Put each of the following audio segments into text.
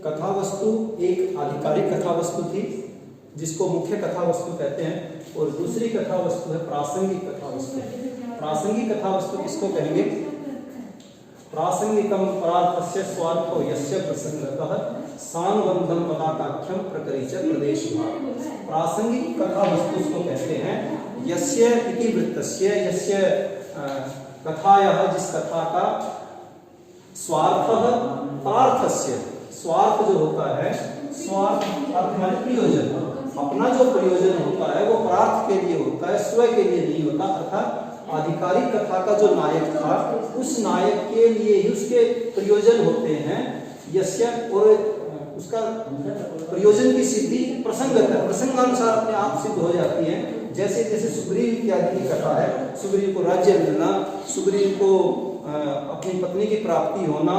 कथा वस्तु एक आधिकारिक कथा वस्तु थी जिसको मुख्य कथा वस्तु कहते हैं, और दूसरी कथा वस्तु है प्रासंगिक कथा वस्तु। प्रासंगिक कथा वस्तु किसको कहेंगे? प्रासंगिकम परार्थस्य स्वार्थो यस्य प्रसंगतः सानुबंधम पदाकाख्यम प्रकरिच प्रदेश भाग। प्रासंगिक कथा वस्तु इसको कहते हैं यस्य इति वृत्तस्य, यस्य कथायाः, जिस कथा का स्वार्थः परार्थस्य, स्वार्थ जो होता है, स्वार्थ अर्थ माने प्रयोजन, अपना जो प्रयोजन होता है वो परार्थ के लिए होता है, स्वयं के लिए नहीं होता। अर्थात आधिकारिक कथा का जो नायक था उस नायक के लिए ही उसके प्रयोजन होते हैं। यस्य, और उसका प्रयोजन की सिद्धि प्रसंगत है, प्रसंगानुसार अपने आप सिद्ध हो जाती है। जैसे जैसे सुग्रीव इत्यादि की कथा है, सुग्रीव को राज्य मिलना, सुग्रीव को अपनी पत्नी की प्राप्ति होना,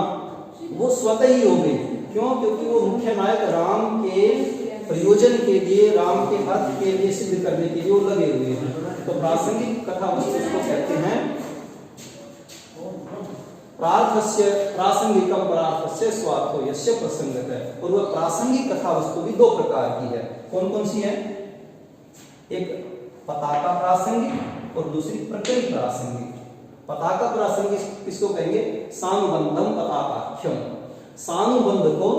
वो स्वतः ही हो गई। क्यों? क्योंकि वो मुख्य नायक राम के प्रयोजन के लिए, राम के अर्थ के लिए सिद्ध करने के लिए वो लगे हुए हैं। तो प्रासंगिक कथा वस्तु को कहते हैं प्रार्थस्य, प्रासंगिकम परार्थस्य स्वार्थो यस्य प्रसंगत है। और वह प्रासंगिक कथा वस्तु भी दो प्रकार की है। कौन कौन सी है? एक पताका प्रासंगिक और दूसरी प्रकरी प्रासंगिक। पताका प्रासंगिक किसको कहेंगे? सानुबंधम पताकाख्यम। सानुबंध को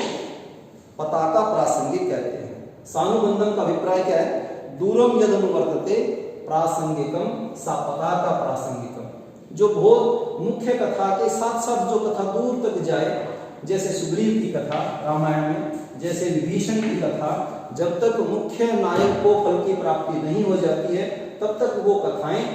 पताका प्रासंगिक कहते हैं। सानुबंधम का अभिप्राय क्या है? दूरम यद अनुवर्तते प्रासंगिकम सा पताका प्रासंगिकम। जो बहुत मुख्य कथा के साथ साथ जो कथा दूर तक जाए, जैसे सुग्रीव की कथा रामायण में, जैसे विभीषण की कथा, जब तक मुख्य नायक को फल की प्राप्ति नहीं हो जाती है तब तक वो कथाएं,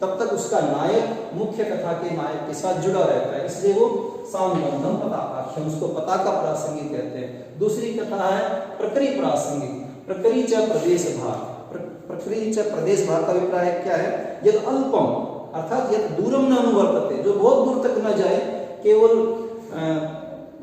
तब तक उसका नायक मुख्य कथा के नायक के साथ जुड़ा रहता है, इसलिए वो सानुबंधम पताकाख्यम, उसको पताका प्रासंगिक कहते हैं। दूसरी कथा है प्रकरी प्रासंगिक। प्रकरी च प्रदेश भाग। प्रकरी च प्रदेश भाग का अभिप्राय क्या है? यद अल्पम, अर्थात यद दूरम न अनुवर्तते, जो बहुत दूर तक न जाए, केवल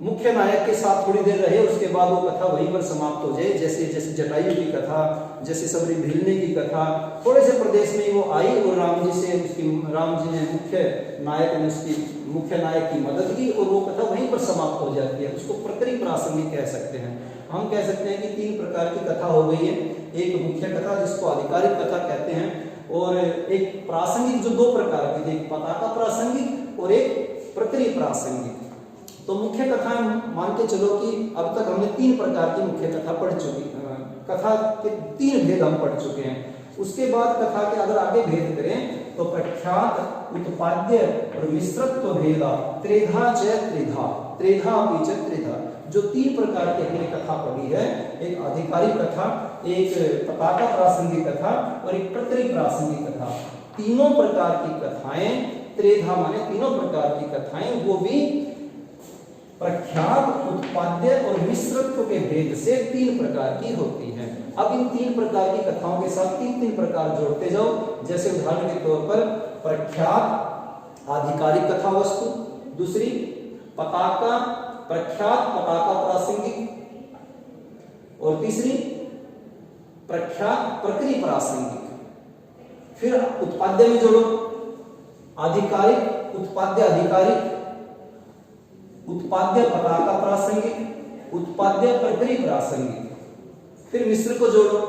मुख्य नायक के साथ थोड़ी देर रहे, उसके बाद वो कथा वहीं पर समाप्त हो जाए। जैसे जैसे जटायु की कथा, जैसे सबरी भीलने की कथा, थोड़े से प्रदेश में वो आई और राम जी से उसकी, राम जी ने मुख्य नायक ने उसकी मुख्य नायक की मदद की और वो कथा वहीं पर समाप्त हो जाती है। उसको प्रकरी प्रासंगिक कह सकते हैं। हम कह सकते हैं कि तीन प्रकार की कथा हो गई है। एक मुख्य कथा जिसको आधिकारिक कथा कहते हैं, और एक प्रासंगिक जो दो प्रकार की, एक पताका प्रासंगिक और एक प्रकरी प्रासंगिक। तो मुख्य कथाएं मान के चलो कि अब तक हमने तीन प्रकार की मुख्य कथा पढ़ चुकी, कथा के तीन भेद हम पढ़ चुके हैं। उसके बाद कथा के अगर आगे भेद करें तो प्रख्यात, उत्पाद्य और मिश्रत्व भेदा, त्रेधा च त्रिधा, त्रेधा अपि च त्रिधा। जो तीन प्रकार की हमने कथा पढ़ी है, एक आधिकारिक कथा, एक पताका प्रासंगिक कथा और एक प्रकरी प्रासंगिक कथा। तीनों प्रकार की कथाएं, त्रेधा माने तीनों प्रकार की कथाएं, वो भी प्रख्यात, उत्पाद्य और मिश्रत्व के भेद से तीन प्रकार की होती हैं। अब इन तीन प्रकार की कथाओं के साथ तीन तीन प्रकार जोड़ते जाओ। जैसे उदाहरण के तौर पर प्रख्यात आधिकारिक कथा वस्तु, दूसरी पताका प्रख्यात पताका प्रासंगिक, और तीसरी प्रख्यात प्रकरी प्रासंगिक। फिर उत्पाद्य में जोड़ो आधिकारिक, उत्पाद्य आधिकारिक, उत्पाद्य पताका प्रासंगिक, उत्पाद्य प्रकरी प्रासंगिक। फिर मिश्र को जोड़ो,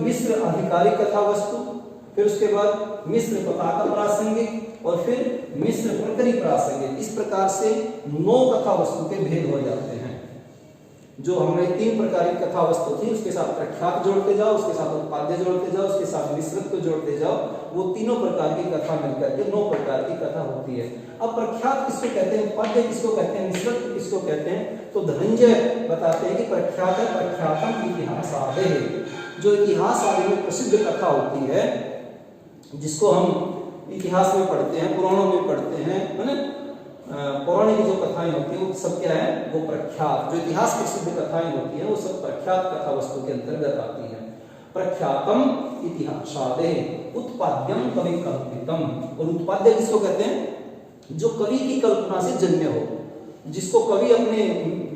मिश्र आधिकारिक कथा वस्तु, फिर उसके बाद मिश्र पताका प्रासंगिक और फिर मिश्र प्रकरी प्रासंगिक। इस प्रकार से 9 कथा वस्तु के भेद हो जाते हैं। जो हमने तीन प्रकार की कथा वस्तु थी, उसके साथ प्रख्यात जोड़ते जाओ, उसके साथ उत्पाद्य जोड़ते जाओ, उसके साथ मिश्रत्व जोड़ते जाओ, वो तीनों प्रकार की कथा मिलकर के 9 प्रकार की कथा होती है। अब प्रख्यात किसको कहते हैं, उत्पाद्य किसको कहते हैं, मिश्रत्व किसको कहते हैं? तो धनंजय बताते हैं कि प्रख्यात है प्रख्यातम इतिहास आदि। जो इतिहास आदि में प्रसिद्ध कथा होती है, जिसको हम इतिहास में पढ़ते हैं, पुराणों में पढ़ते हैं, है ना, पौराणिक जो कथाएं होती हैं वो सब क्या है? वो प्रख्यात, जो इतिहास की सिद्ध कथाएं होती हैं वो सब प्रख्यात कथा वस्तु के अंतर्गत आती हैं। प्रख्यातम इतिहासादे उत्पाद्यम कवि कल्पितम। और उत्पाद्य किसको कहते हैं? जो कवि की कल्पना से जन्मे हो, जिसको कवि अपने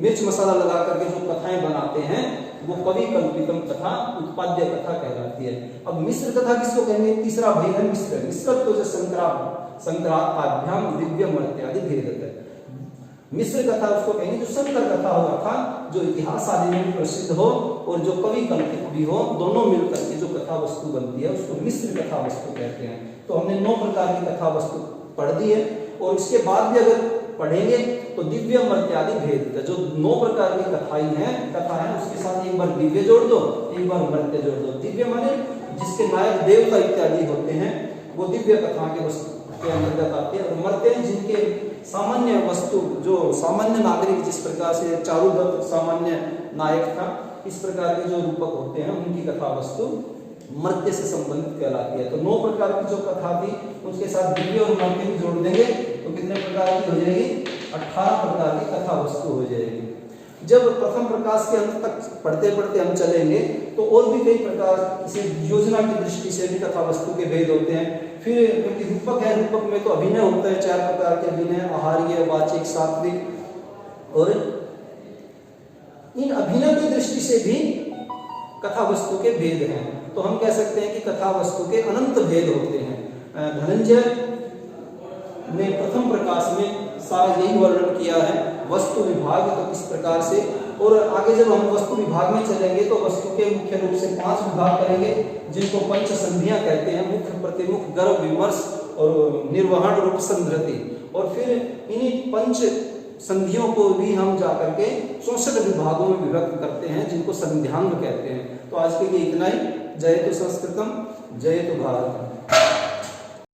मिर्च मसाला लगा करके जो कथाएं बनाते हैं, वो कवि कल्पितम कथा उत्पाद्य कथा कहलाती है। अब मिश्र कथा किसको कहेंगे? तीसरा भेद है मिश्र। मिश्रत्व जो संक्रांताभ्याम दिव्यम इत्यादि भेद है। मिश्र कथा उसको कहेंगे जो संकर कथा हो, अर्थात जो इतिहास आदि में भी प्रसिद्ध हो और जो कवि कल्पित भी हो, दोनों मिलकर के जो कथा वस्तु बनती है उसको मिश्र कथा वस्तु कहते हैं। तो हमने 9 प्रकार की कथा वस्तु पढ़ दी है और इसके बाद भी अगर पढ़ेंगे तो दिव्य मर्त्यादि भेद, जो 9 प्रकार की कथा है उसके साथ एक बार दिव्य जोड़ दो, एक बार मर्त्य जोड़ दो। दिव्य माने जिसके नायक देवता इत्यादि होते हैं वो दिव्य कथा के वस्तु के अंतर्गत आते हैं, और मर्त्य जिनके सामान्य वस्तु, जो सामान्य नागरिक जिस प्रकार से चारुदत्त सामान्य नायक था, इस प्रकार के जो रूपक होते हैं उनकी कथा वस्तु मर्त्य से संबंधित कहलाती है। तो 9 प्रकार की जो कथा थी उसके साथ दिव्य और मर्त्य भी जोड़ देंगे तो कितने प्रकार की हो जाएगी? 18 प्रकार की कथा वस्तु हो जाएगी। जब प्रथम प्रकाश के अंत तक पढ़ते पढ़ते हम चलेंगे तो और भी कई प्रकार से योजना की दृष्टि से भी कथा वस्तु के भेद होते हैं। फिर क्योंकि रूपक है, रूपक में तो अभिनय होता है, 4 प्रकार के अभिनय, आहार्य, वाचिक, सात्विक, और इन अभिनय की दृष्टि से भी कथा वस्तु के भेद हैं। तो हम कह सकते हैं कि कथा वस्तु के अनंत भेद होते हैं। धनंजय ने प्रथम प्रकाश में सारा यही वर्णन किया है, वस्तु विभाग तो किस प्रकार से, और आगे जब हम वस्तु विभाग में चलेंगे तो वस्तु के मुख्य रूप से 5 विभाग करेंगे जिनको पंच संधियां कहते हैं, मुख्य, प्रतिमुख, गर्भ, विमर्श और निर्वहन रूप संधृति। और फिर इन्हीं पंच संधियों को भी हम जाकर के 64 विभागों में विभक्त करते हैं जिनको संध्यांग कहते हैं। तो आज के लिए इतना ही। जय तो संस्कृतम, जय तो भारत।